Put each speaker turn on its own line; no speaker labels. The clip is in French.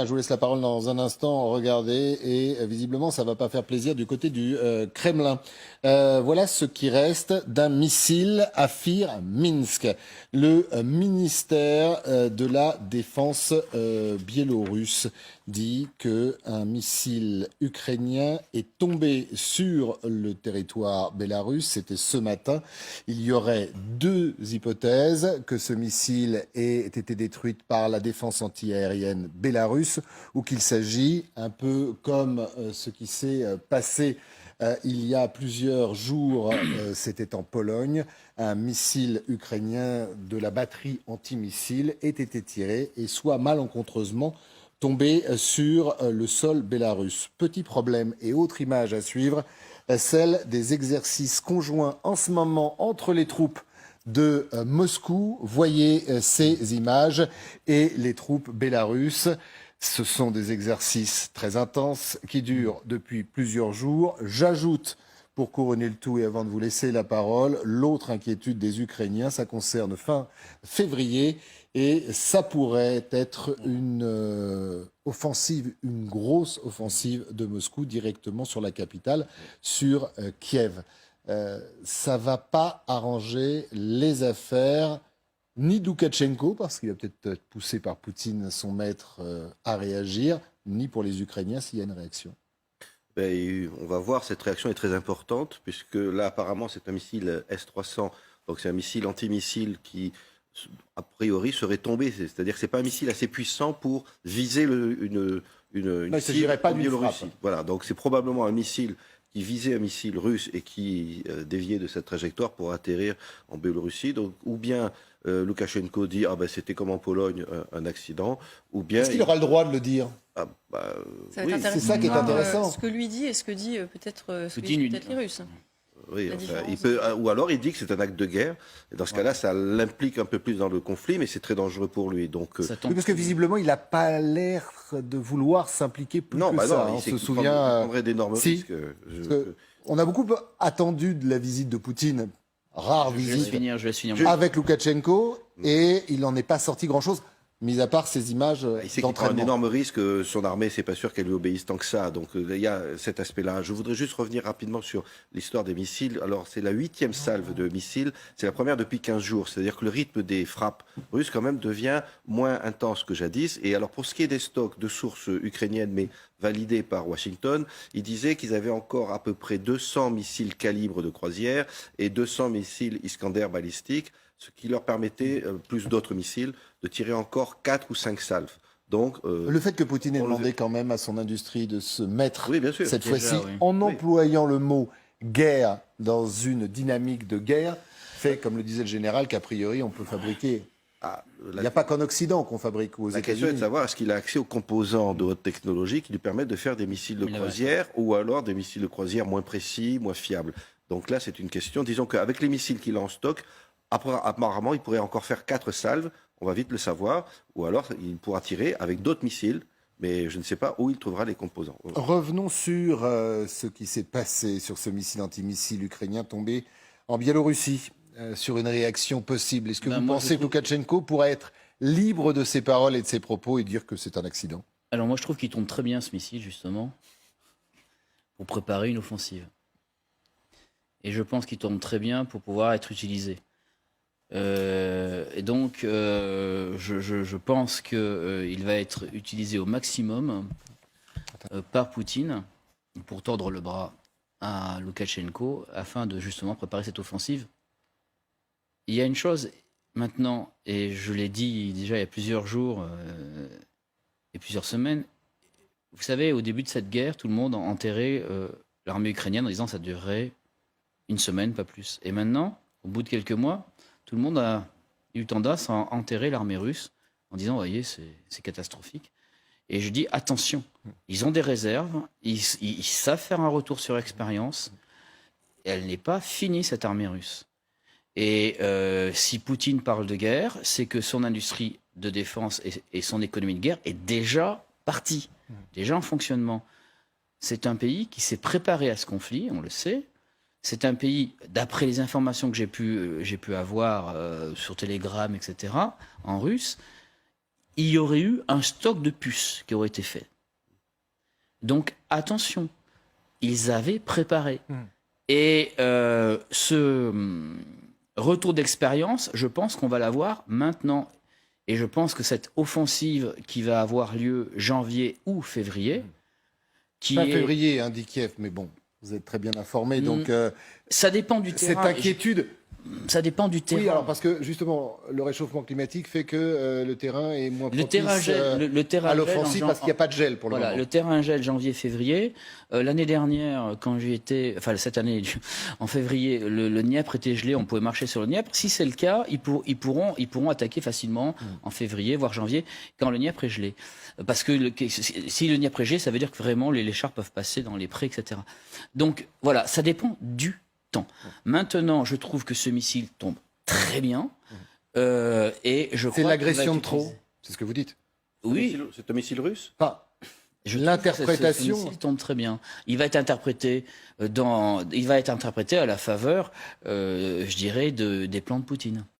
Je vous laisse la parole dans un instant. Regardez, et visiblement, ça ne va pas faire plaisir du côté du Kremlin. Voilà ce qui reste d'un missile Afir-Minsk. Le ministère de la Défense biélorusse dit qu'un missile ukrainien est tombé sur le territoire bélarusse. C'était ce matin. Il y aurait deux hypothèses: que ce missile ait été détruit par la défense antiaérienne bélarusse, ou qu'il s'agit, un peu comme ce qui s'est passé il y a plusieurs jours, c'était en Pologne, un missile ukrainien de la batterie antimissile ait été tiré et soit malencontreusement tombé sur le sol bélarusse. Petit problème et autre image à suivre, celle des exercices conjoints en ce moment entre les troupes de Moscou. Voyez ces images et les troupes bélarusses. Ce sont des exercices très intenses qui durent depuis plusieurs jours. J'ajoute, pour couronner le tout et avant de vous laisser la parole, l'autre inquiétude des Ukrainiens. Ça concerne fin février et ça pourrait être une offensive, une grosse offensive de Moscou directement sur la capitale, sur Kiev. Ça ne va pas arranger les affaires ni Loukachenko, parce qu'il va peut-être être poussé par Poutine, son maître, à réagir, ni pour les Ukrainiens s'il y a une réaction.
On va voir, cette réaction est très importante, puisque là, apparemment, c'est un missile S-300, donc c'est un missile antimissile qui, a priori, serait tombé. C'est-à-dire que ce n'est pas un missile assez puissant pour viser une cible en Biélorussie. Voilà, donc c'est probablement un missile qui visait un missile russe et qui déviait de cette trajectoire pour atterrir en Biélorussie. Donc, ou bien Loukachenko dit c'était comme en Pologne un accident, ou bien...
Est-ce qu'il aura le droit de le dire?
Oui,
c'est ça qui est intéressant.
Ce que lui dit et ce que dit peut-être les Russes.
Oui, il peut, ou alors il dit que c'est un acte de guerre. Et dans ce cas-là, ça l'implique un peu plus dans le conflit, mais c'est très dangereux pour lui. Donc,
oui, parce que visiblement, il n'a pas l'air de vouloir s'impliquer plus que ça.
Non,
on se souvient.
Il prendrait d'énormes risques.
On a beaucoup attendu de la visite de Poutine, rare visite,
je vais finir.
avec Loukachenko, et il n'en est pas sorti grand-chose. Mis à part ces images
il sait qu'il prend un énorme risque, son armée, c'est pas sûr qu'elle lui obéisse tant que ça. Donc il y a cet aspect-là. Je voudrais juste revenir rapidement sur l'histoire des missiles. Alors c'est la 8e salve de missiles, c'est la première depuis 15 jours. C'est-à-dire que le rythme des frappes russes quand même devient moins intense que jadis. Et alors pour ce qui est des stocks de sources ukrainiennes, mais validés par Washington, ils disaient qu'ils avaient encore à peu près 200 missiles calibre de croisière et 200 missiles Iskander balistiques, ce qui leur permettait, plus d'autres missiles, de tirer encore 4 ou 5 salves. Donc,
le fait que Poutine ait demandé quand même à son industrie de se mettre, cette fois-ci,
oui,
en employant le mot guerre dans une dynamique de guerre, fait, comme le disait le général, qu'a priori, on peut fabriquer. Il n'y a pas qu'en Occident qu'on fabrique aux États-Unis.
La question est de savoir est-ce qu'il a accès aux composants de haute technologie qui lui permettent de faire des missiles de croisière ou alors des missiles de croisière moins précis, moins fiables. Donc là, c'est une question. Disons qu'avec les missiles qu'il a en stock, apparemment, il pourrait encore faire 4 salves, on va vite le savoir, ou alors il pourra tirer avec d'autres missiles, mais je ne sais pas où il trouvera les composants.
Revenons sur ce qui s'est passé sur ce missile antimissile ukrainien tombé en Biélorussie, sur une réaction possible. Est-ce que vous pensez que Loukachenko pourrait être libre de ses paroles et de ses propos et dire que c'est un accident?
Alors moi je trouve qu'il tombe très bien ce missile justement pour préparer une offensive. Et je pense qu'il tombe très bien pour pouvoir être utilisé. Et donc, je pense qu'il va être utilisé au maximum par Poutine pour tordre le bras à Loukachenko afin de justement préparer cette offensive. Il y a une chose maintenant, et je l'ai dit déjà il y a plusieurs jours et plusieurs semaines, vous savez, au début de cette guerre, tout le monde a enterré l'armée ukrainienne en disant que ça durerait une semaine, pas plus. Et maintenant, au bout de quelques mois, tout le monde a eu tendance à enterrer l'armée russe en disant, voyez, c'est catastrophique. Et je dis, attention, ils ont des réserves, ils savent faire un retour sur expérience. Elle n'est pas finie, cette armée russe. Et si Poutine parle de guerre, c'est que son industrie de défense et son économie de guerre est déjà partie, déjà en fonctionnement. C'est un pays qui s'est préparé à ce conflit, on le sait. C'est un pays, d'après les informations que j'ai pu avoir sur Telegram, etc., en russe, il y aurait eu un stock de puces qui aurait été fait. Donc attention, ils avaient préparé. Et ce retour d'expérience, je pense qu'on va l'avoir maintenant. Et je pense que cette offensive qui va avoir lieu janvier ou février, qui
Fin
est...
février, hein, dit Kiev, mais bon, vous êtes très bien informé, donc
ça dépend du terrain.
cette inquiétude...
Ça dépend du terrain.
Oui, alors parce que justement, le réchauffement climatique fait que le terrain est moins propice
le terrain
à l'offensive parce qu'il n'y a pas de gel pour le moment.
Le terrain gèle janvier-février. L'année dernière, quand j'y étais, enfin cette année, en février, le Dniepr était gelé, on pouvait marcher sur le Dniepr. Si c'est le cas, ils pourront attaquer facilement en février, voire janvier, quand le Dniepr est gelé. Parce que si le Dniepr est gelé, ça veut dire que vraiment les chars peuvent passer dans les prés, etc. Donc voilà, ça dépend du temps. Maintenant, je trouve que ce missile tombe très bien. Et je crois
c'est l'agression de trop,
utilisé.
c'est ce que vous dites.
Oui.
C'est un missile russe?
L'interprétation.
Ce missile tombe très bien. Il va être interprété à la faveur, je dirais, des plans de Poutine.